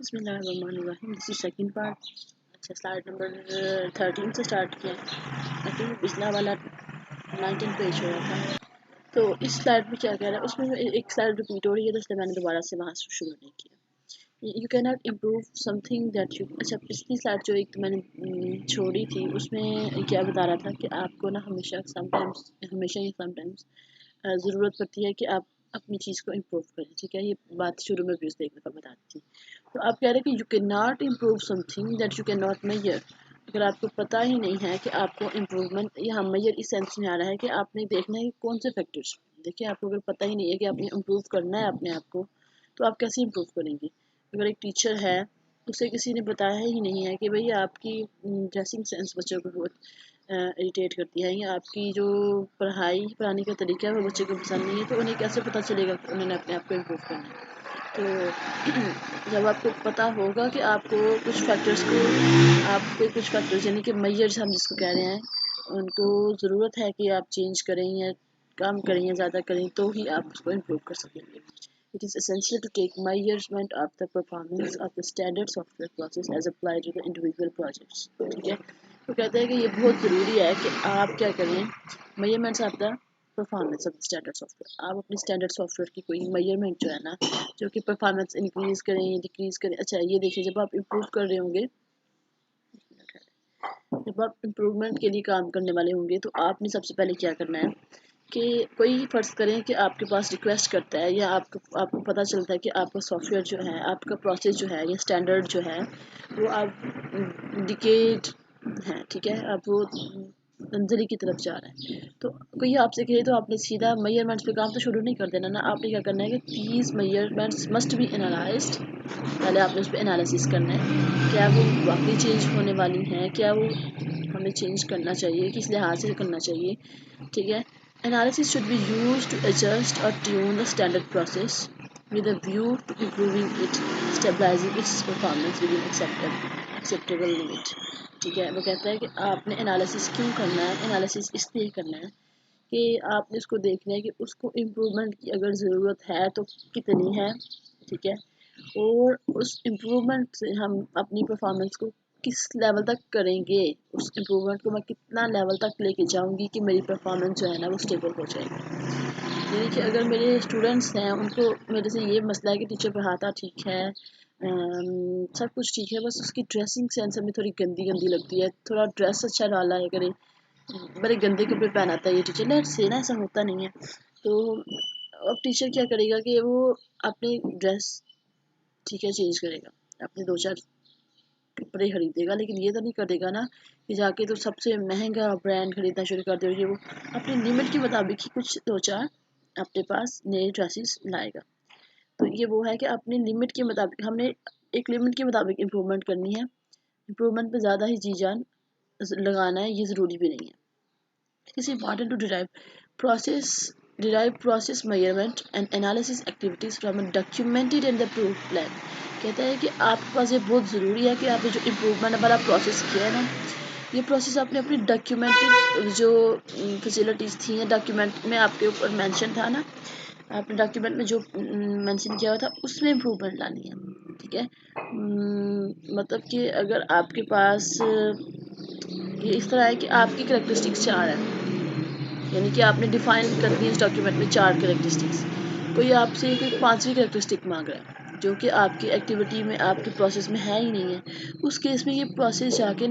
बिस्मिल्लाहिर्रहमानिर्रहीम। This is second part. अच्छा, slide number 13 से स्टार्ट किया। आई थिंक पिछला वाला 19 पेज हो रहा था। तो इस स्लाइड में क्या कह रहा है, उसमें एक स्लाइड रिपीट हो रही है, तो इसलिए मैंने दोबारा से वहाँ शुरू नहीं किया। You can not improve something that you. अच्छा, पिछली स्लाइड जो एक तो मैंने छोड़ी थी, उसमें क्या बता रहा था कि आपको ना हमेशा समटाइम्स ज़रूरत पड़ती है कि आप अपनी चीज़ को इम्प्रूव करें। ठीक है, ये बात शुरू में भी उसने एक दफ़ा बता दी थी। तो आप कह रहे हैं कि you can not improve something that you can not measure. अगर आपको पता ही नहीं है कि आपको इम्प्रूवमेंट, यहाँ मेजर इस सेंस में आ रहा है कि आपने देखना है कि कौन से फैक्टर्स। देखिए, आपको अगर पता ही नहीं है कि आपने इम्प्रूव करना है अपने आप को, तो आप कैसे इम्प्रूव करेंगे। अगर एक टीचर है, उसे किसी ने बताया ही नहीं है कि भाई आपकी ड्रेसिंग सेंस बच्चों को बहुत इरिटेट करती है, या आपकी जो पढ़ाने का तरीका है वो बच्चे को पसंद नहीं है, तो उन्हें कैसे पता चलेगा कि उन्होंने अपने आप को इम्प्रूव करना है। तो जब आपको पता होगा कि आपको कुछ फैक्टर्स यानी कि मेजर्स हम जिसको कह रहे हैं, उनको ज़रूरत है कि आप चेंज करें या कम करें या ज़्यादा करें, तो ही आप उसको इम्प्रूव कर सकेंगे। It is essential to take measurement of the performance of the standard software process as applied to the individual projects. ठीक है, तो कहते हैं कि ये बहुत ज़रूरी है कि आप क्या करें, measurements of the performance of standard software. आप अपने स्टैंडर्ड सॉफ्टवेयर की कोई मेजरमेंट जो है ना, जो कि परफॉर्मेंस इंक्रीज करें या डिक्रीज करें। अच्छा, ये देखिए, जब आप इम्प्रूव कर रहे होंगे, जब आप इम्प्रूवमेंट के लिए काम करने वाले होंगे, तो आपने सबसे पहले क्या करना है कि कोई फ़र्ज़ करें कि आपके पास रिक्वेस्ट करता है, या आपको पता चलता है कि आपका सॉफ्टवेयर जो है, आपका प्रोसेस जो है, या स्टैंडर्ड जो है, वो आप डिकेड है। ठीक है, आप वो मंजरी की तरफ जा रहा है। तो कोई आपसे कहे, तो आपने सीधा मेजरमेंट्स पे काम तो शुरू नहीं कर देना ना। आपने क्या करना है कि these measurements must be analysed. पहले आपने उस पर एनालिसिस करना है, क्या वो वाकई चेंज होने वाली हैं, क्या वो हमें चेंज करना चाहिए, किस लिहाज से करना चाहिए। ठीक है, analysis should be used to adjust or tune the standard process with a view to improving it, stabilizing its performance within acceptable limit। ठीक है, वो कहता है कि आपने एनालिसिस क्यों करना है। एनालिसिस इसलिए करना है कि आपने उसको देखना है कि उसको इम्प्रूवमेंट की अगर ज़रूरत है तो कितनी है। ठीक है, और उस इम्प्रूवमेंट से हम अपनी परफॉर्मेंस को किस लेवल तक करेंगे, उस इम्प्रूवमेंट को मैं कितना लेवल तक लेके जाऊंगी कि मेरी परफॉर्मेंस जो है ना वो स्टेबल हो जाएगी। यानी कि अगर मेरे स्टूडेंट्स हैं, उनको मेरे से ये मसला है कि टीचर पढ़ाता ठीक है, सब कुछ ठीक है, बस उसकी ड्रेसिंग सेंस हमें थोड़ी गंदी गंदी लगती है, थोड़ा ड्रेस अच्छा डाला है करे, बड़े गंदे कपड़े पहनाता है ये टीचर। लेट्स से ना, ऐसा होता नहीं है। तो अब टीचर क्या करेगा कि वो अपनी ड्रेस, ठीक है, चेंज करेगा, अपने दो चार कपड़े खरीदेगा, लेकिन ये तो नहीं करेगा ना कि जाके तो सबसे महंगा ब्रांड खरीदना शुरू कर दे। वो अपनी लिमिट के मुताबिक ही कुछ दो चार अपने पास नए ड्रेसेस लाएगा। तो ये वो है कि अपनी लिमिट के मुताबिक हमने एक लिमिट के मुताबिक इम्प्रूवमेंट करनी है। इम्प्रूवमेंट पे ज़्यादा ही जी जान लगाना है, ये ज़रूरी भी नहीं है। It is important to derive process measurement and analysis activities from a documented and approved plan। कहता है कि आपके पास ये बहुत ज़रूरी है कि आपने जो इम्प्रूवमेंट वाला प्रोसेस किया है ना, ये प्रोसेस आपने अपनी डॉक्यूमेंटेड जो फैसिलिटीज़ थी, या डॉक्यूमेंट में आपके ऊपर मेंशन था ना, आपने डॉक्यूमेंट में जो मेंशन किया हुआ था उसमें इम्प्रूवमेंट लानी है। ठीक है, मतलब कि अगर आपके पास ये इस तरह है कि आपकी करेक्टरिस्टिक्स 4 हैं, यानी कि आपने डिफाइन कर दी इस डॉक्यूमेंट में 4 करेक्टरिस्टिक्स। कोई आपसे कोई 5वीं करेक्टरिस्टिक मांग रहा है, जो कि आपकी एक्टिविटी में, आपके प्रोसेस में है ही नहीं है। उस केस में ये प्रोसेस जाके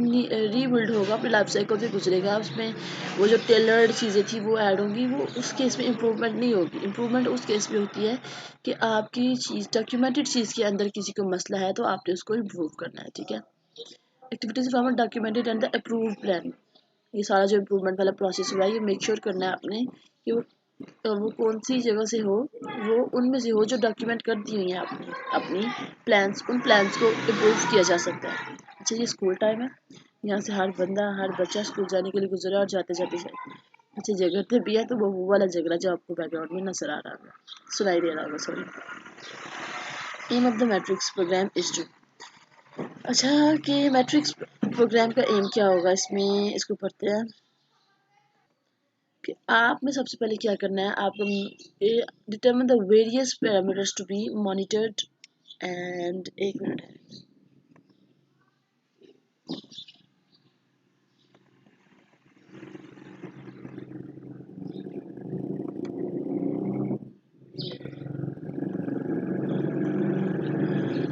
रीबिल्ड होगा, अपने लाइफ साइकिल से गुजरेगा, उसमें वो जो टेलर्ड चीज़ें थी वो ऐड होंगी, वो उस केस में इम्प्रूवमेंट नहीं होगी। इम्प्रूवमेंट उस केस में होती है कि आपकी चीज़, डॉक्यूमेंटेड चीज़ के अंदर किसी को मसला है, तो आपने उसको इम्प्रूव करना है। ठीक है, activities from documented and the approved plan. ये सारा जो इम्प्रूवमेंट वाला प्रोसेस हुआ है, ये मेक श्योर करना है आपने कि वो कौन सी जगह से हो, वो उनमें से हो जो डॉक्यूमेंट कर दी हुई है आपने अपनी प्लान्स, उन प्लान्स को इम्प्रूव किया जा सकता है। अच्छा, ये स्कूल टाइम है, यहाँ से हर बच्चा स्कूल जाने के लिए गुजरा और जाते जाते जाए। अच्छा, झगड़ते भी है तो वो वाला झगड़ा जो आपको बैकग्राउंड में नजर आ रहा होगा, सुनाई दे रहा होगा, sorry. Aim of the matrix program is to. अच्छा, कि मैट्रिक्स प्रोग्राम का एम क्या होगा, इसमें इसको पढ़ते हैं कि आप में सबसे पहले क्या करना है। आपको determine the various parameters to be monitored and एक मिनट है।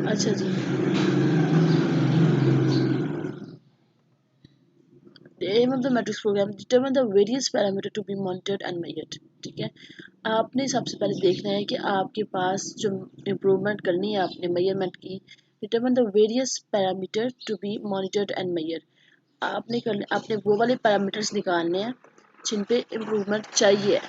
अच्छा जी, the aim of the matrix program determine the various parameter to be monitored and measured। ठीक है, आपने सबसे पहले देखना है कि आपके पास जो इम्प्रूवमेंट करनी है आपने मेजरमेंट की। Determine the various parameter to be monitored and measure. आपने वो वाले पैरामीटर्स निकालने हैं जिन पे इम्प्रूवमेंट चाहिए।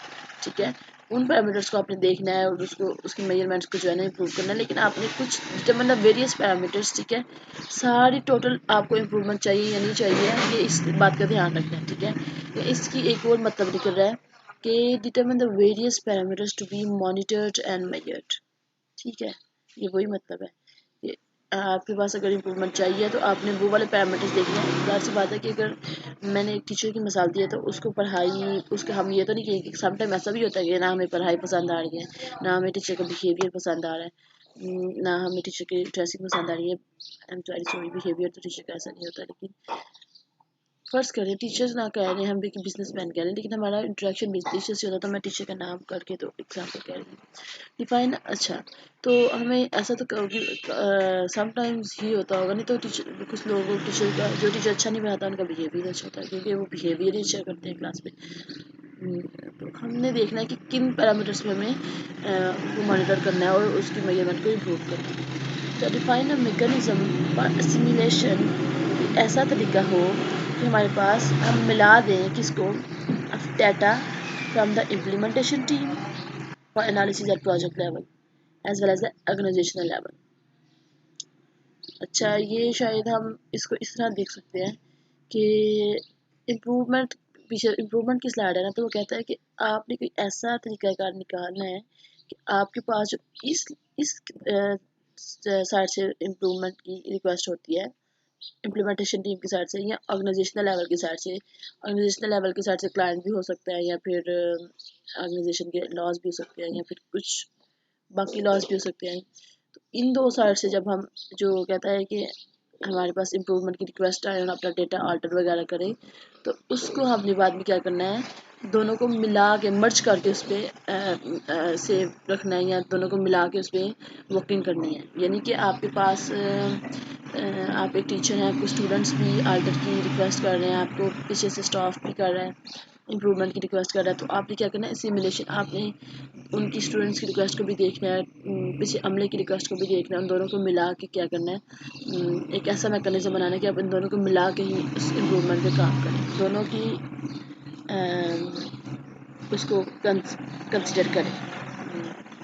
ठीक है, उन पैरामीटर्स को आपने देखना है और उसको उसकी मेजरमेंट्स को जो है ना इम्प्रूव करना है। लेकिन आपने कुछ डिटरमिन द वेरियस पैरामीटर्स, ठीक है, सारी टोटल आपको इम्प्रूवमेंट चाहिए या नहीं चाहिए, ये इस बात का ध्यान रखना है। ठीक है, ये इसकी एक और मतलब निकल रहा है कि determine the various parameters to be monitored and measured. ठीक है, ये वही मतलब है कि आपके पास अगर इम्प्रूवमेंट चाहिए तो आपने वो वाले पैरामीटर्स देखने हैं। ज़ाहिर सी बात है कि अगर मैंने एक टीचर की मिसाल दी है तो उसको पढ़ाई उसके हम ये तो नहीं कहेंगे कि समटाइम ऐसा भी होता है कि ना हमें पढ़ाई पसंद आ रही है, ना हमें टीचर का बिहेवियर पसंद आ रहा है, ना हमें टीचर की ड्रेसिंग पसंद आ रही है। आई एम सॉरी, बिहेवियर तो टीचर का ऐसा नहीं होता, लेकिन फर्स्ट करें टीचर्स ना कह रहे हैं, हम भी बिजनेसमैन कह रहे हैं, लेकिन हमारा इंटरेक्शन भी टीचर से होता है, तो मैं टीचर का नाम करके तो एग्जाम्पल कह रही हूँ। डिफाइन, अच्छा, तो हमें ऐसा तो समटाइम्स ही होता होगा, नहीं तो टीचर कुछ लोगों को टीचर का जो टीचर अच्छा नहीं पढ़ाता उनका बिहेवियर अच्छा होता है, क्योंकि वो बिहेवियर ही अच्छा करते हैं क्लास में। तो हमने देखना है कि किन पैरामीटर्स में हमें वो मॉनिटर करना है और उसकी मेजरमेंट को इम्प्रूव करना है। तो डिफाइन अ मैकेनिज्म सिमुलेशन, ऐसा तरीका हो कि हमारे पास हम मिला दें किसको, data from the implementation team for analysis at project level as well as the organizational level. अच्छा, ये शायद हम इसको इस तरह देख सकते हैं कि इम्प्रूवमेंट, पीछे इम्प्रूवमेंट की स्लाइड है ना, तो वो कहता है कि आपने कोई ऐसा तरीकाकार निकालना है कि आपके पास जो इस साइड से इम्प्रूवमेंट की रिक्वेस्ट होती है इम्प्लीमेंटेशन टीम की साइड से या ऑर्गेनाइजेशनल लेवल की साइड से। ऑर्गेनाइजेशनल लेवल की साइड से क्लाइंट भी हो सकता है, या फिर ऑर्गेनाइजेशन के लॉज भी हो सकते हैं, या फिर कुछ बाकी लॉज भी हो सकते हैं। तो इन दो साइड से जब हम, जो कहता है कि हमारे पास इम्प्रूवमेंट की रिक्वेस्ट आए और अपना डेटा अल्टर वगैरह करें, तो उसको हमने बाद में क्या करना है, दोनों को मिला के मर्ज करके उस पर सेव रखना है, या दोनों को मिला के उस पर वर्किंग करनी है। यानी कि आपके पास आप एक टीचर हैं, आपके स्टूडेंट्स भी अल्टर की रिक्वेस्ट कर रहे हैं, आपको पीछे से स्टाफ भी कर रहा है इम्प्रूवमेंट की रिक्वेस्ट कर रहा है, तो आपने क्या करना है, सिमुलेशन आपने उनकी स्टूडेंट्स की रिक्वेस्ट को भी देखना है, पीछे अमले की रिक्वेस्ट को भी देखना है, उन दोनों को मिला के क्या करना है, एक ऐसा मैकेनिज्म बनाना है कि आप इन दोनों को मिला के ही उस इम्प्रूवमेंट पे काम करें, दोनों की उसको कंसिडर करें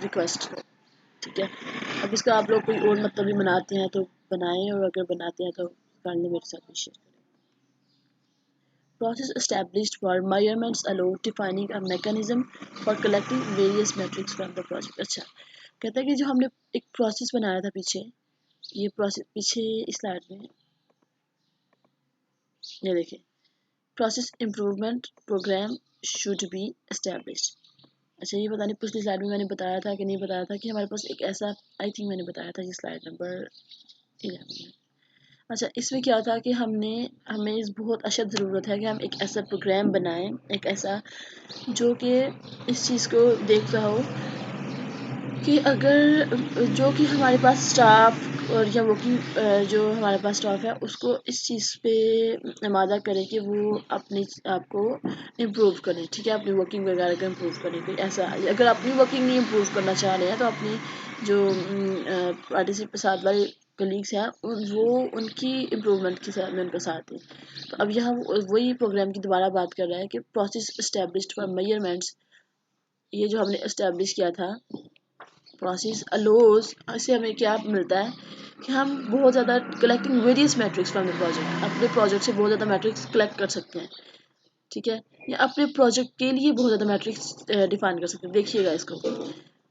रिक्वेस्ट को। ठीक है, अब इसका आप लोग कोई और मतलब भी बनाते हैं तो बनाएं, और अगर बनाते हैं तो काइंडली मेरे साथ भी शेयर करें। Process established for measurements allow defining a mechanism for collecting various metrics from the project। अच्छा, कहता है कि जो हमने एक प्रोसेस बनाया था पीछे, ये प्रोसेस पीछे इस स्लाइड में ये देखिए, process improvement programme should be established. अच्छा, ये पता नहीं पिछली स्लाइड में मैंने बताया था कि नहीं बताया था कि हमारे पास एक ऐसा, आई थिंक मैंने बताया था, ये स्लाइड नंबर 11। अच्छा, इसमें क्या था कि हमें इस बहुत अशद ज़रूरत है कि हम एक ऐसा प्रोग्राम बनाएं, एक ऐसा जो कि इस चीज़ को देखता हो कि अगर जो कि हमारे पास स्टाफ और या वर्किंग जो हमारे पास स्टाफ है उसको इस चीज़ पे आमादा करें कि वो अपने आप को इम्प्रूव करें। ठीक है, अपनी वर्किंग वगैरह को इम्प्रूव करें। कोई ऐसा, अगर अपनी वर्किंग नहीं इम्प्रूव करना चाह रहे हैं तो अपनी जो पार्टिसिपेंट साथ वाले कलीग्स हैं वो उनकी इम्प्रूवमेंट के साथ में उनका साथ दें। तो अब यहाँ वही प्रोग्राम की दोबारा बात कर रहा है कि प्रोसेस इस्टेब्लिश्ड फॉर मेजरमेंट्स, ये जो हमने इस्टेब्लिश किया था प्रोसेस अलोज, इससे हमें क्या मिलता है कि हम बहुत ज़्यादा collecting various matrix from the project, अपने प्रोजेक्ट से बहुत ज़्यादा मैट्रिक्स कलेक्ट कर सकते हैं। ठीक है, या अपने प्रोजेक्ट के लिए बहुत ज़्यादा मैट्रिक्स डिफाइन कर सकते हैं। देखिएगा इसको,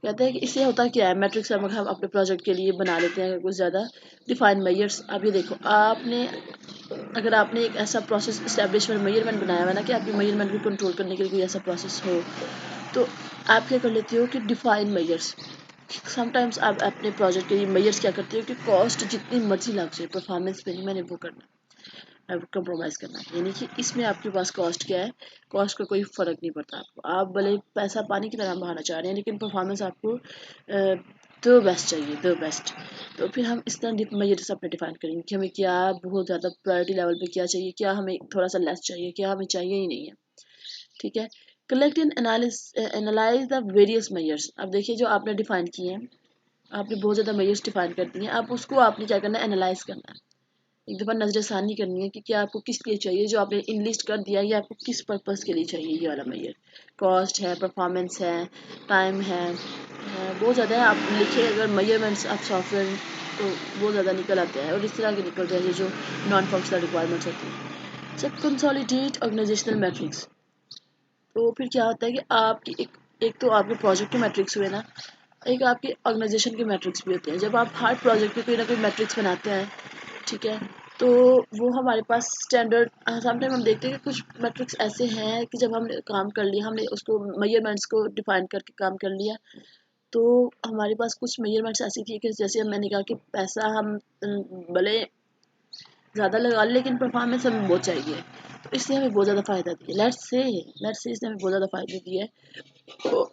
कहते हैं कि इससे होता क्या है, मैट्रिक्स हम अपने प्रोजेक्ट के लिए बना लेते हैं कुछ ज़्यादा डिफाइन मेजर्स। अब ये देखो, आपने अगर आपने एक ऐसा प्रोसेस इस्टेब्लिशमेंट मेजरमेंट बनाया हुआ ना कि आपकी मेजरमेंट को कंट्रोल करने के लिए कोई ऐसा प्रोसेस हो, तो आप क्या कर लेते हो कि डिफाइन मेजर्स, समटाइम्स आप अपने प्रोजेक्ट के लिए मेजर्स क्या करते हो कि कॉस्ट जितनी मर्जी लग जाए, परफॉर्मेंस पे नहीं मैंने वो करना है, कंप्रोमाइज़ करना है। यानी कि इसमें आपके पास कॉस्ट क्या है, कॉस्ट का कोई फ़र्क नहीं पड़ता आपको। आप भले पैसा पानी की तरह बहाना चाह रहे हैं, लेकिन परफॉर्मेंस आपको द बेस्ट चाहिए, द बेस्ट। तो फिर हम इस तरह मेजर्स अपने डिफाइन करेंगे कि हमें क्या बहुत ज़्यादा प्रायोरिटी लेवल पे क्या चाहिए, क्या हमें थोड़ा सा लेस चाहिए, क्या हमें चाहिए ही नहीं है। ठीक है। Collect and analyse the various measures. अब देखिए जो आपने डिफाइन किए हैं, आपने बहुत ज़्यादा मेजर्स डिफाइन कर दिए हैं, अब उसको आपने क्या करना है, एनालाइज करना है। एक दफ़ा नज़रसानी करनी है कि क्या आपको किस लिए चाहिए, जो आपने इनलिस्ट कर दिया है ये आपको किस पर्पज़ के लिए चाहिए, ये वाला मेजर। कॉस्ट है, परफॉर्मेंस है, टाइम है, बहुत ज़्यादा है। आप लिखे अगर मेजरमेंट्स आप सॉफ्टवेयर तो बहुत ज़्यादा निकल आते हैं, और इस तरह के निकलते हैं जो नॉन फंक्शनल रिक्वायरमेंट्स होती हैं। जब कंसोलिडेट ऑर्गेनाइजेशनल मैट्रिक्स, तो फिर क्या होता है कि आपकी एक तो आपके प्रोजेक्ट के मैट्रिक्स हुए ना, एक आपके ऑर्गेनाइजेशन के मैट्रिक्स भी होते हैं। जब आप हर प्रोजेक्ट पे कोई ना कोई मैट्रिक्स बनाते हैं, ठीक है, तो वो हमारे पास स्टैंडर्ड समटाइम हम देखते हैं कि कुछ मैट्रिक्स ऐसे हैं कि जब हमने काम कर लिया, हमने उसको मेजरमेंट्स को डिफाइन करके काम कर लिया, तो हमारे पास कुछ मेजरमेंट्स ऐसी थी कि जैसे मैंने कहा कि पैसा हम भले ज़्यादा लगा लें लेकिन परफॉर्मेंस हमें बहुत चाहिए, तो इससे हमें बहुत ज़्यादा फ़ायदा दिया। लेट्स से इसने हमें बहुत ज़्यादा फ़ायदा दिया है, तो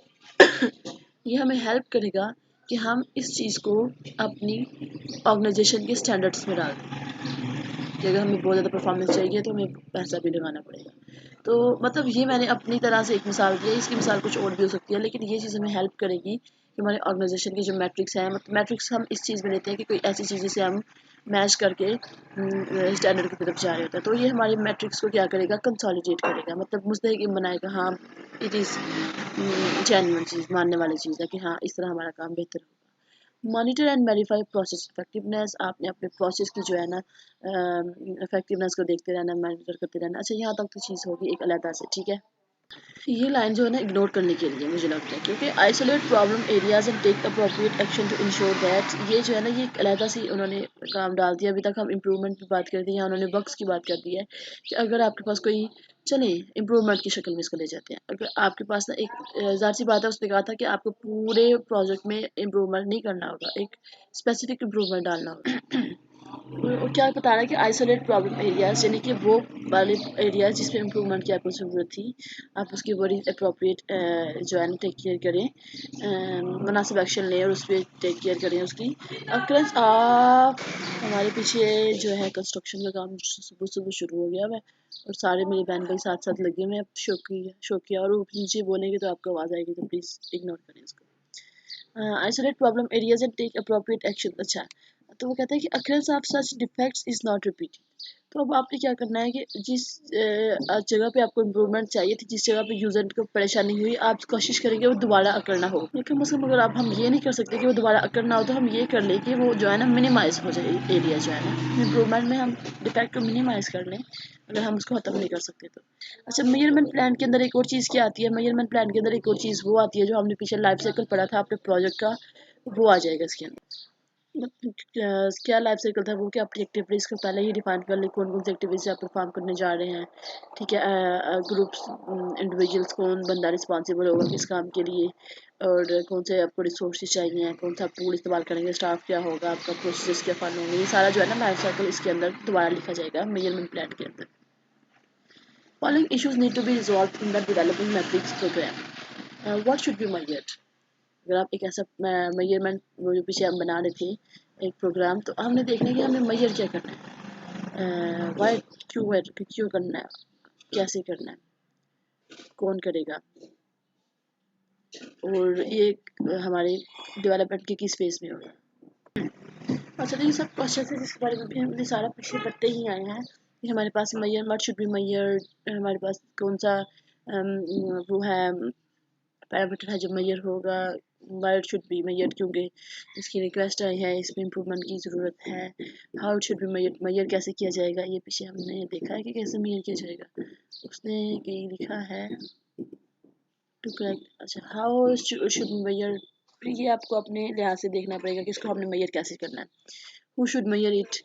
ये हमें हेल्प करेगा कि हम इस चीज़ को अपनी ऑर्गेनाइजेशन के स्टैंडर्ड्स में डाल दें कि अगर हमें बहुत ज़्यादा परफॉर्मेंस चाहिए तो हमें पैसा भी लगाना पड़ेगा। तो मतलब ये मैंने अपनी तरह से एक मिसाल दी है, इसकी मिसाल कुछ और भी हो सकती है, लेकिन ये चीज़ हमें हेल्प करेगी कि हमारे ऑर्गेनाइजेशन के जो मैट्रिक्स हैं, मतलब मैट्रिक्स हम इस चीज़ में लेते हैं कि कोई ऐसी चीज़ जिसे हम मैच करके स्टैंडर्ड की तरफ जा रहे होते हैं, तो ये हमारे मैट्रिक्स को क्या करेगा, कंसोलिडेट करेगा, मतलब मुस्तहकम बनाएगा। हाँ, इट इज़ जेन्युइन चीज़, मानने वाली चीज़ है कि हाँ इस तरह हमारा काम बेहतर होगा। Monitor and verify process effectiveness, आपने अपने प्रोसेस की जो है ना इफेक्टिवनेस को देखते रहना, मॉनिटर करते रहना। अच्छा, यहाँ तक तो चीज़ होगी एक अलग से, ठीक है। ये लाइन जो है ना इग्नोर करने के लिए मुझे लगता है, क्योंकि isolate problem areas and take appropriate action to ensure that, ये जो है ना ये एक अलग सी उन्होंने काम डाल दिया। अभी तक हम इम्प्रूवमेंट की बात कर दी, यहाँ उन्होंने बग्स की बात कर दी है कि अगर आपके पास कोई, चले इम्प्रूवमेंट की शक्ल में इसको ले जाते हैं, अगर आपके पास ना एक ज़ाहिर सी बात है, उसने कहा था कि आपको पूरे प्रोजेक्ट में इम्प्रूवमेंट नहीं करना होगा, एक स्पेसिफिक इम्प्रूवमेंट डालना होगा। और क्या बता रहा है कि आइसोलेट प्रॉब्लम एरियाज, यानी कि वो वाले एरियाज जिस पे इम्प्रूवमेंट की आपको ज़रूरत थी, आप उसकी बड़ी अप्रोप्रिएट जो है ना टेक केयर करें, मुनासिब एक्शन लें और उस पर टेक केयर करें उसकी। अक्रेंस ऑफ, हमारे पीछे जो है कंस्ट्रक्शन का काम सुबह सुबह शुरू हो गया है, और सारे मेरे बहन भाई साथ साथ लगे हुए हैं। शौकिया शौकिया और नीचे बोलेंगे तो आपको आवाज़ आएगी, तो प्लीज़ इग्नोर करें इसको। Isolate problem areas and take appropriate action. अच्छा, तो वो कहता है कि occurrence of such defects is not repeated. तो अब आपने क्या करना है कि जिस जगह पे आपको इम्प्रूवमेंट चाहिए थी, जिस जगह पे यूजर को परेशानी हुई, आप कोशिश करेंगे वो दोबारा अकर ना हो। लेकिन कम से कम अगर आप हम ये नहीं कर सकते कि वो दोबारा अकर ना हो, तो हम ये कर लें कि वो जो है ना मिनिमाइज हो जाए एरिया जो है ना इम्प्रूवमेंट में, हम डिफेक्ट को मिनिमाइज कर लें अगर हम उसको ख़त्म नहीं कर सकते तो। अच्छा, मेजरमेंट प्लान के अंदर एक और चीज़ क्या आती है, मेजरमेंट प्लान के अंदर एक और चीज़ वो आती है जो हमने पीछे लाइफ साइकिल पढ़ा था अपने प्रोजेक्ट का, वो आ जाएगा इसके अंदर। क्या लाइफ साइकिल था वो, कि अपनी एक्टिविटीज़ को पहले ही डिफाइन कर ले, कौन कौन सी एक्टिविटीज़ आप परफॉर्म करने जा रहे हैं, ठीक है। ग्रुप्स, इंडिविजुअल्स, कौन बंदा रिस्पॉन्सिबल होगा किस काम के लिए, और कौन से आपको रिसोर्सेज चाहिए, कौन सा आप टूल इस्तेमाल करेंगे, स्टाफ क्या होगा, आपका प्रोसेस क्या फॉलो होंगे, ये सारा जो है ना लाइफ साइकिल इसके अंदर दोबारा लिखा जाएगा मेजरमेंट प्लान के अंदर। Following issues need to be resolve in the developing matrix program. What should be measured. अगर आप एक ऐसा मेजरमेंट, वो जो पीछे हम बना रहे थे एक प्रोग्राम, तो हमने देखना है कि हमें मेजर क्या करना है, वाई, क्यों करना है, कैसे करना है, कौन करेगा, और ये हमारे डेवलपमेंट के किस फेज में होगा। अच्छा, तो ये सब क्वेश्चन है जिसके बारे में भी हमने सारा पीछे पढ़ते ही आए हैं कि हमारे पास major, what should be major, हमारे पास कौन सा वो है पैरामीटर है जो मेजर होगा, why it should be measure, क्योंकि इसकी रिक्वेस्ट आई है, इसमें इम्प्रूवमेंट की ज़रूरत है। How it should be measure, measure कैसे किया जाएगा, ये पीछे हमने देखा है कि कैसे मेजर किया जाएगा। उसने कहीं लिखा है टू करेक्ट, अच्छा, हाउ शुड बी मेजर फिर ये आपको अपने लिहाज से देखना पड़ेगा कि इसको हमने मेजर कैसे करना है। हु शुड मेजर इट,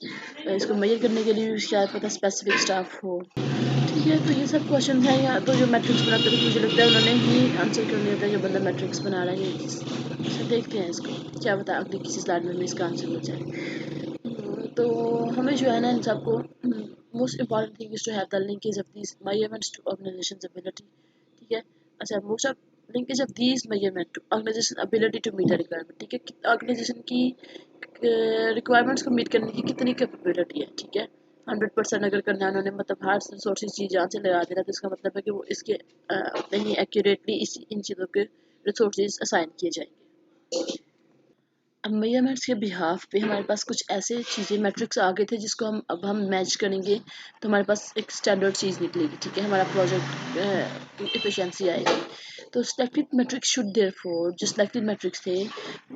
इसको मेजर करने के लिए शायद पता स्पेसिफिक स्टाफ हो। ठीक है, तो ये सब क्वेश्चन है या तो जो मैट्रिक्स बनाते हैं तो मुझे लगता है उन्होंने ही आंसर कर लिया था, जो बंदा मैट्रिक्स बना रहा है। ये देखते हैं इसको, क्या पता अगली किसी स्लाइड में भी इसका आंसर मिल जाए। तो हमें जो है ना इन सबको most important thing is to have the linkage of these measurements to organization's ability. ठीक है, अच्छा most of linkage of these measurement to organization ability to meet the requirement. ठीक है, ऑर्गेनाइजेशन की रिक्वायरमेंट्स को मीट करने की कितनी कैपेबिलिटी है। ठीक है, 100% अगर करना है उन्होंने, मतलब हार्ड रिसोर्सेज चीज़ जहाँ से लगा देना, तो इसका मतलब है कि वो इसके उतने ही एक्यूरेटली इन चीज़ों के रिसोर्सेज असाइन किए जाएंगे। अब मेजरमेंट्स के बिहाफ पे हमारे पास कुछ ऐसे चीज़ें मैट्रिक्स आ गए थे जिसको हम मैच करेंगे तो हमारे पास एक स्टैंडर्ड चीज़ निकलेगी। ठीक है, हमारा प्रोजेक्ट एफिशिएंसी आएगी। तो सिलेक्टेड मैट्रिक्स शुड देयरफॉर, जो सिलेक्टेड मैट्रिक्स थे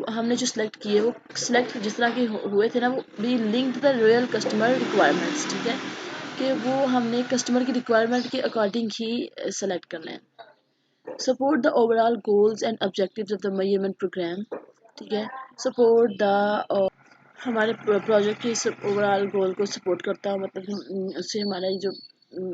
हमने जो सिलेक्ट किए वो सिलेक्ट जिस तरह के हुए थे ना, वो be linked the real customer requirements. ठीक है, कि वो हमने कस्टमर की रिक्वायरमेंट के अकॉर्डिंग ही सेलेक्ट करना है। Support the overall goals and objectives of the measurement program. ठीक है, सपोर्ट द हमारे प्रोजेक्ट के ओवरऑल गोल को सपोर्ट करता हो, मतलब उससे हमारा जो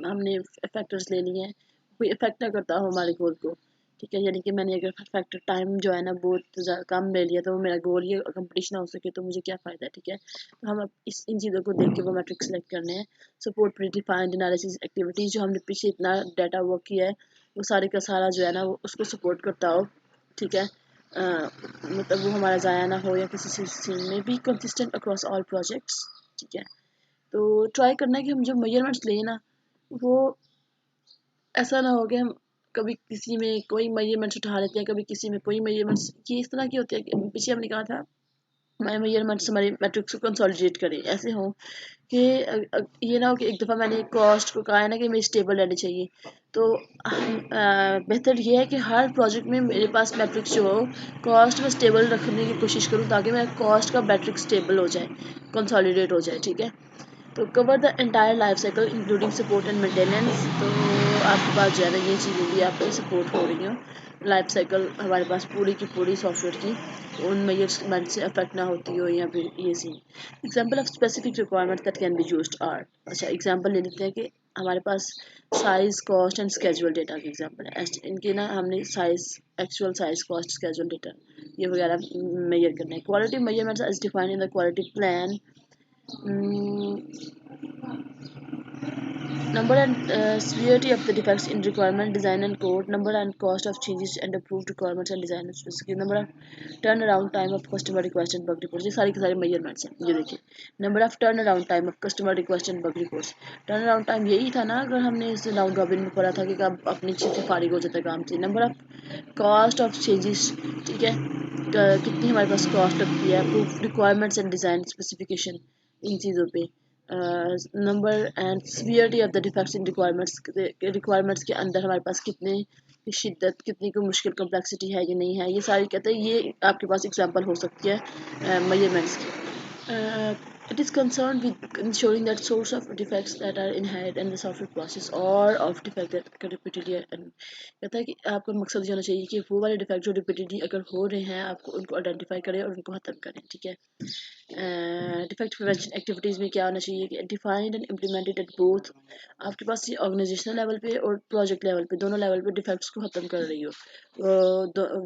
हमने फैक्टर्स ले लिए हैं कोई इफेक्ट ना करता हो हमारे गोल को। ठीक है, यानी कि मैंने अगर फैक्टर टाइम जो है ना बहुत ज़्यादा कम ले लिया तो वो मेरा गोल ये कंप्लीट ना हो सके, तो मुझे क्या फ़ायदा है। ठीक है, तो हम अब इन चीज़ों को देख के वो मैट्रिक सेलेक्ट करने हैं। सपोर्ट प्रीडिफाइंड एनालिसिस एक्टिविटीज़, जो हमने पीछे इतना डाटा वर्क किया है वो सारे का सारा जो है ना वो उसको सपोर्ट करता हो। ठीक है, मतलब वो हमारा ज़ाया ना हो या किसी सीन में भी कंसिस्टेंट अक्रॉस ऑल प्रोजेक्ट्स। ठीक है, तो ट्राई करना है कि हम जब मेजरमेंट्स लें ना, वो ऐसा ना हो कि हम कभी किसी में कोई मेजरमेंट्स उठा लेते हैं, कभी किसी में कोई मेजरमेंट्स, ये इस तरह की होती है कि पीछे हमने कहा था हमारे मेजरमेंट्स हमारे मैट्रिक्स को कंसोलिडेट करें, ऐसे हो कि ये ना हो कि एक दफ़ा मैंने कॉस्ट को कहा है ना कि मेरी स्टेबल रहनी चाहिए, तो बेहतर ये है कि हर प्रोजेक्ट में मेरे पास मैट्रिक्स जो हो कॉस्ट में स्टेबल रखने की कोशिश करूँ ताकि मेरा कॉस्ट का मैट्रिक्स स्टेबल हो जाए, कंसोलिडेट हो जाए। ठीक है, तो cover the entire life cycle including support and maintenance. तो आपके पास जो है ना ये चीज़ें भी आपकी सपोर्ट हो रही हो, लाइफ साइकिल हमारे पास पूरी की पूरी सॉफ्टवेयर की उन मेजरमेंट से अफेक्ट ना होती हो, या फिर ये scene. Example of specific requirement that can be used are, अच्छा एग्जांपल ले लेते हैं कि हमारे पास size cost and schedule data के एग्जांपल है। इनके ना हमने size, actual size cost schedule data ये वगैरह मेजर करना है। Quality measurements as defined in the quality plan. Number and severity of the defects in requirement design and code, number and cost of changes and approved requirements and design specific, number of turnaround time of customer request and bug reports, ये सारी की सारी measurements हैं। ये देखिए, number of turn around time of customer request and bug reports. Turn around time यही था ना, अगर हमने इस राउंड रॉबिन में पढ़ा था कि कब अपनी चीज़ से फारिग हो जाता है काम से। Number of cost of changes, ठीक है, कितनी हमारे पास कॉस्ट लगती है, approve requirements and design specification, इन चीज़ों पे। Number and severity of the defects in requirements के अंदर हमारे पास कितने शिद्दत, कितनी कोई मुश्किल कम्प्लेक्सिटी है या नहीं है, ये सारी कहते हैं। ये आपके पास एग्जांपल हो सकती है मेजरमेंट्स की। It is concerned with ensuring that source of defects that are inherent in the software process or of defect that can repeatedly and कहता है कि आपका मकसद ये होना चाहिए कि वो वाले डिफेक्ट जो रिपीटेडली अगर हो रहे हैं आपको उनको आइडेंटिफाई करें और उनको ख़त्म करें। ठीक है, डिफेक्ट प्रिवेंशन एक्टिविटीज़ में क्या होना चाहिए कि defined and implemented at both, आपके पास ये ऑर्गेनाइजेशनल लेवल पे और प्रोजेक्ट लेवल पे, दोनों लेवल पे डिफेक्ट्स को ख़त्म कर रही हो।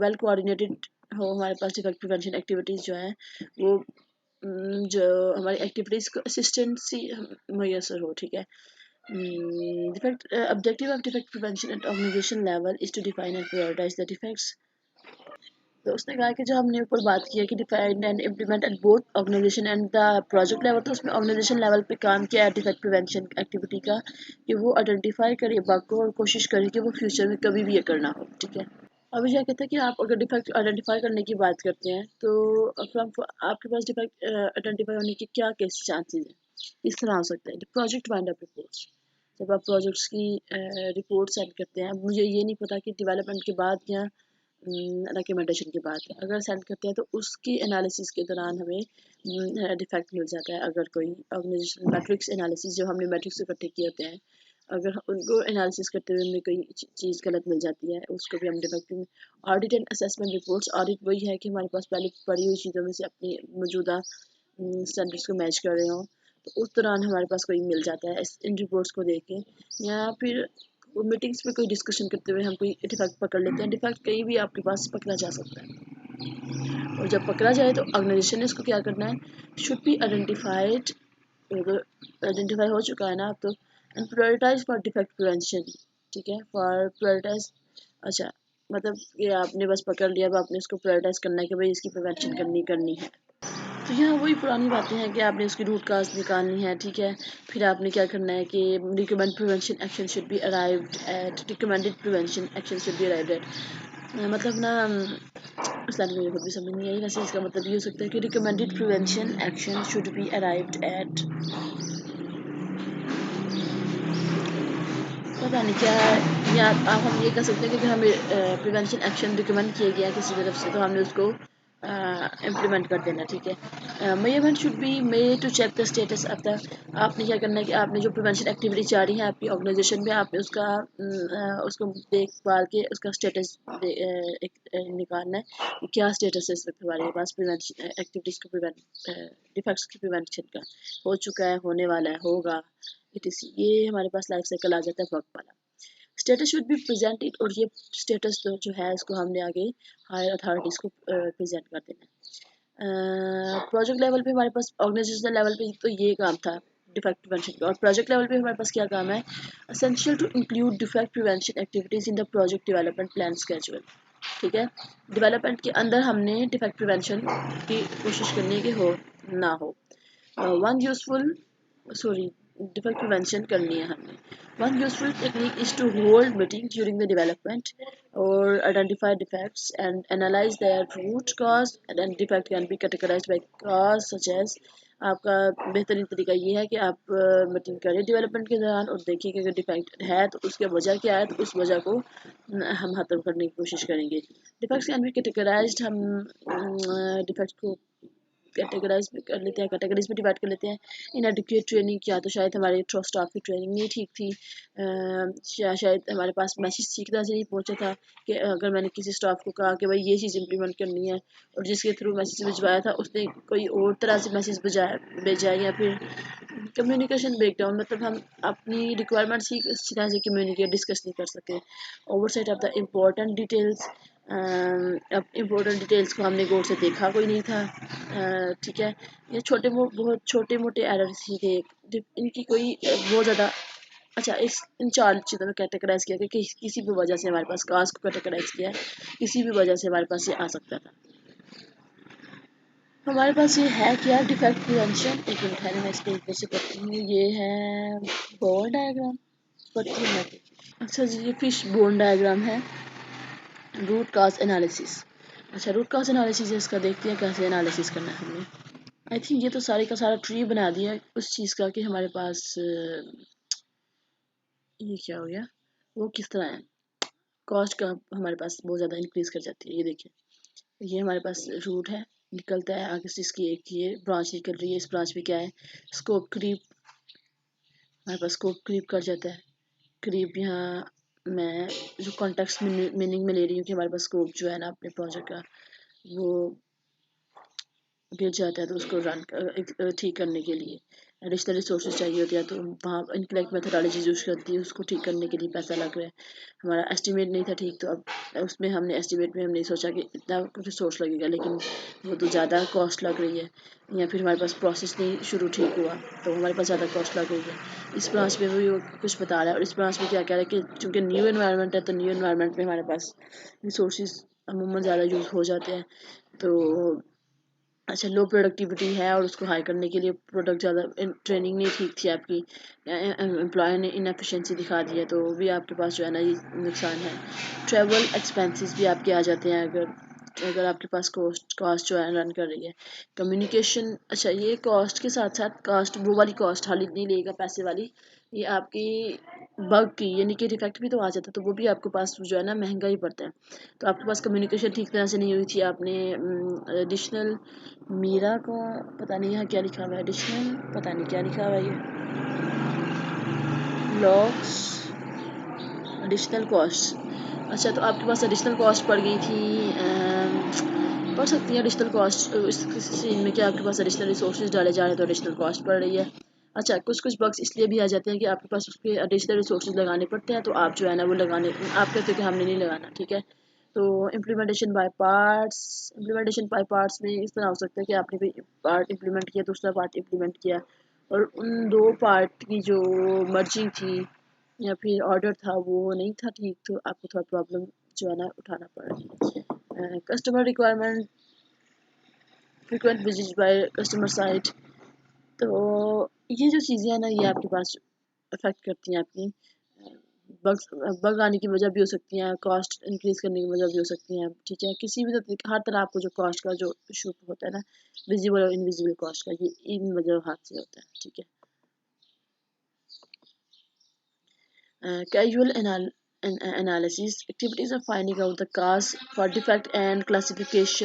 वेल कोऑर्डिनेटेड हो हमारे पास डिफेक्ट प्रिवेंशन एक्टिविटीज़ जो हैं वो जो हमारी एक्टिविटीज़ को असिस्टेंसी मैसर हो। ठीक है, defect objective of defect prevention at organization level is to define and prioritize the defects. तो उसने कहा कि जो हमने ऊपर बात की है कि define and implement at both organization and the project level, तो उसमें ऑर्गेनाइजेशन लेवल पे काम किया है डिफेक्ट प्रिवेंशन एक्टिविटी का, कि वो आइडेंटिफाई करे बग को और कोशिश करे कि वो फ्यूचर में कभी भी ये करना हो। ठीक है, अभी क्या कहते हैं कि आप अगर डिफेक्ट आइडेंटिफाई करने की बात करते हैं तो फ्रॉम आपके पास डिफेक्ट आइडेंटिफाई होने की क्या कैसे चांसेस हैं। इस तरह हो सकता है प्रोजेक्ट वाइंड अप रिपोर्ट्स, जब आप प्रोजेक्ट्स की रिपोर्ट सेंड करते हैं। मुझे ये नहीं पता कि डेवलपमेंट के बाद या रिकमेंडेशन के बाद, अगर सेंड करते हैं तो उसकी एनालिसिस के दौरान हमें डिफेक्ट मिल जाता है। अगर कोई ऑर्गेनाइजेशन मैट्रिक्स एनालिसिस, जो हमने मैट्रिक्स इकट्ठे किए होते हैं अगर उनको एनालिसिस करते हुए हमें कोई चीज़ गलत मिल जाती है उसको भी हम डिफेक्ट में। Audit and assessment reports, audit वही है कि हमारे पास पहले पड़ी हुई चीज़ों में से अपनी मौजूदा स्टैंडर्ड्स को मैच कर रहे हों, तो उस दौरान हमारे पास कोई मिल जाता है इन रिपोर्ट्स को देख के, या फिर मीटिंग्स में कोई डिस्कशन करते हुए हम कोई डिफेक्ट पकड़ लेते हैं। डिफेक्ट कहीं भी आपके पास पकड़ा जा सकता है, और जब पकड़ा जाए तो ऑर्गेनाइजेशन ने इसको क्या करना है, शुड बी आइडेंटिफाइड, आइडेंटिफाई हो चुका है ना अब तो, and prioritize for defect prevention. ठीक है, फॉर प्रायोरिटाइज, अच्छा मतलब ये आपने बस पकड़ लिया, अब आपने इसको प्रायोरिटाइज करना है कि भाई इसकी प्रिवेंशन करनी है। तो यहाँ वही पुरानी बातें हैं कि आपने उसकी रूट काज निकालनी है। ठीक है, फिर आपने क्या करना है कि recommend prevention action should be arrived at, recommended prevention action should be arrived at, मतलब ना उस लाइन मुझे खुद भी समझ नहीं आई, वैसे इसका मतलब ये हो सकता है कि recommended prevention action should be arrived at, पता नहीं क्या है, या आप हम ये कह सकते हैं कि अगर हमें प्रिवेंशन एक्शन रिकमेंड किया गया किसी तरफ से तो हमने उसको इम्प्लीमेंट कर देना। ठीक है, measurement should be made to check the status of the, आपने क्या करना है कि आपने जो प्रिवेंशन एक्टिविटी जारी है आपकी ऑर्गेनाइजेशन में, आपने उसका उसको देखभाल के उसका स्टेटस निकालना है कि क्या स्टेटस है इस वक्त हमारे पास प्रिवेंशन एक्टिविटीज़ को डिफेक्ट्स की प्रिवेंशन का, हो चुका है, होने वाला है, होगा, ये हमारे पास लाइफ साइकिल आ जाता है वक्त वाला। स्टेटस शुड बी प्रेजेंटेड, और ये स्टेटस जो है इसको हमने आगे हायर अथॉरिटीज़ को प्रेजेंट कर देना है। प्रोजेक्ट लेवल पे हमारे पास, ऑर्गेनाइजेशनल लेवल पे तो ये काम था डिफेक्ट प्रिवेंशन का, और प्रोजेक्ट लेवल पे हमारे पास क्या काम है, essential to include defect prevention activities in the project development plan schedule. ठीक है, डेवलपमेंट के अंदर हमने डिफेक्ट प्रिवेंशन की कोशिश करनी है कि हो ना हो। One useful sorry defect prevention करनी है हमने। One useful technique is to hold meeting during the development और identify defects and analyse their root cause, and defect can be categorised by cause such as, आपका बेहतरीन तरीका ये है कि आप मीटिंग करें डेवलपमेंट के दौरान और देखिए कि अगर डिफेक्ट है तो उसकी वजह क्या है, तो उस वजह को हम ख़त्म करने की कोशिश करेंगे। डिफेक्ट्स कैन बी कैटेगराइज्ड, हम डिफेक्ट को कैटेगराइज कर लेते हैं, कैटेगरीज में डिवाइड कर लेते हैं। इनएडिक्वेट ट्रेनिंग, क्या तो शायद हमारे स्टाफ की ट्रेनिंग नहीं ठीक थी, शायद हमारे पास मैसेज ठीक तरह से नहीं पहुंचा था, कि अगर मैंने किसी स्टाफ को कहा कि भाई ये चीज़ इंप्लीमेंट करनी है और जिसके थ्रू मैसेज भिजवाया था उसने कोई और तरह से मैसेज भेजा, या फिर कम्युनिकेशन ब्रेकडाउन, मतलब हम अपनी रिक्वायरमेंट्स ही इस तरह से कम्युनिकेट डिस्कस नहीं कर सके। Oversight of the important details, अब इम्पोर्टेंट डिटेल्स को हमने गौर से देखा कोई नहीं था। ठीक है, ये बहुत छोटे मोटे एरर्स ही थे, इनकी कोई बहुत ज़्यादा, अच्छा इन चार चीज़ों में कैटेगराइज किया कि किसी भी वजह से हमारे पास कास्ट को कैटेगराइज किया है, किसी भी वजह से हमारे पास ये आ सकता था। हमारे पास ये है क्या, डिफेक्ट प्रिवेंशन, एक मिनट है मैं इसको ऊपर से करती हूँ, ये है बोन डायग्राम, करती हूँ मैं। अच्छा जी, ये फिश बोन डायग्राम है, रूट काज एनालिसिस। अच्छा, रूट काज एनालिसिस इसका देखते हैं कैसे एनालिसिस करना है हमने। आई थिंक ये तो सारे का सारा ट्री बना दिया है उस चीज़ का कि हमारे पास ये क्या हो गया, वो किस तरह है, कॉस्ट का हमारे पास बहुत ज़्यादा इंक्रीज कर जाती है। ये देखिए, ये हमारे पास रूट है, निकलता है आगे से इसकी एक ये ब्रांच निकल रही है, इस ब्रांच में क्या है, स्कोप क्रीप, हमारे पास स्कोप क्रीप कर जाता है। क्रीप यहाँ मैं जो कॉन्टेक्स्ट मीनिंग में ले रही हूँ कि हमारे पास स्कोप जो है ना अपने प्रोजेक्ट का वो गिर जाता है, तो उसको ठीक करने के लिए एडिशनल रिसोर्सेज चाहिए होते हैं, तो वहाँ इनकरेक्ट मेथोडोलॉजी यूज करती है, उसको ठीक करने के लिए पैसा लग रहा है। हमारा एस्टिमेट नहीं था ठीक, तो अब उसमें हमने एस्टिमेट में हमने सोचा कि इतना रिसोर्स लगेगा, लेकिन वो तो ज़्यादा कॉस्ट लग रही है, या फिर हमारे पास प्रोसेस नहीं शुरू ठीक हुआ तो हमारे पास ज़्यादा कॉस्ट लग रही है। इस ब्रांच में भी वो कुछ बता रहा है, और इस ब्रांच में क्या कह रहा है कि चूँकि न्यू एनवायरनमेंट है, तो न्यू एनवायरनमेंट में हमारे पास रिसोर्सेज अमूमन ज़्यादा यूज़ हो जाते हैं। तो अच्छा, लो प्रोडक्टिविटी है और उसको हाई करने के लिए प्रोडक्ट ज़्यादा, ट्रेनिंग नहीं ठीक थी आपकी, एम्प्लॉय ने इनएफिशिएंसी दिखा दी है, तो भी आपके पास जो है ना ये नुकसान है। ट्रैवल एक्सपेंसेस भी आपके आ जाते हैं अगर अगर आपके पास कॉस्ट जो है रन कर रही है। कम्युनिकेशन, अच्छा ये कॉस्ट के साथ साथ कॉस्ट, वो वाली कॉस्ट हाल नहीं लेगा पैसे वाली, ये आपकी बग की यानी कि डिफेक्ट भी तो आ जाता है, तो वो भी आपके पास जो है ना महंगा ही पड़ता है। तो आपके पास कम्युनिकेशन ठीक तरह से नहीं हुई थी, आपने एडिशनल मीरा को, पता नहीं यहाँ क्या लिखा हुआ है, एडिशनल पता नहीं क्या लिखा हुआ है, ये लॉग्स एडिशनल कॉस्ट। अच्छा, तो आपके पास एडिशनल कॉस्ट पड़ गई थी, पड़ सकती है एडिशनल कॉस्ट इस सीन में कि आपके पास एडिशनल रिसोर्सेज डाले जा रहे हैं तो एडिशनल कॉस्ट पड़ रही है। अच्छा, कुछ कुछ बग्स इसलिए भी आ जाते हैं कि आपके पास उसके एडिशनल रिसोर्सेज लगाने पड़ते हैं, तो आप जो है ना वो लगाने, आप कहते हो कि हमने नहीं लगाना, ठीक है। तो इम्प्लीमेंटेशन बाय पार्ट्स में इस तरह हो सकता है कि आपने कोई पार्ट इम्प्लीमेंट किया, दूसरा पार्ट इम्प्लीमेंट किया, और उन दो पार्ट की जो मर्जिंग थी या फिर ऑर्डर था वो नहीं था ठीक, तो आपको थोड़ा प्रॉब्लम जो है ना उठाना पड़ा। Customer requirement frequent visit by customer site. तो ये जो चीज़ें हैं ना ये आपके पास अफेक्ट करती हैं आपकी, बग बग आने की वजह भी हो सकती हैं, कॉस्ट इंक्रीज करने की वजह भी हो सकती हैं, ठीक है। किसी भी हर तरह आपको जो कॉस्ट का जो इशू होता है ना, विजिबल और इनविजिबल कॉस्ट का, ये इन वजह हाथ से होता है, ठीक है। Casual analysis activities of finding out the cause for defect and classification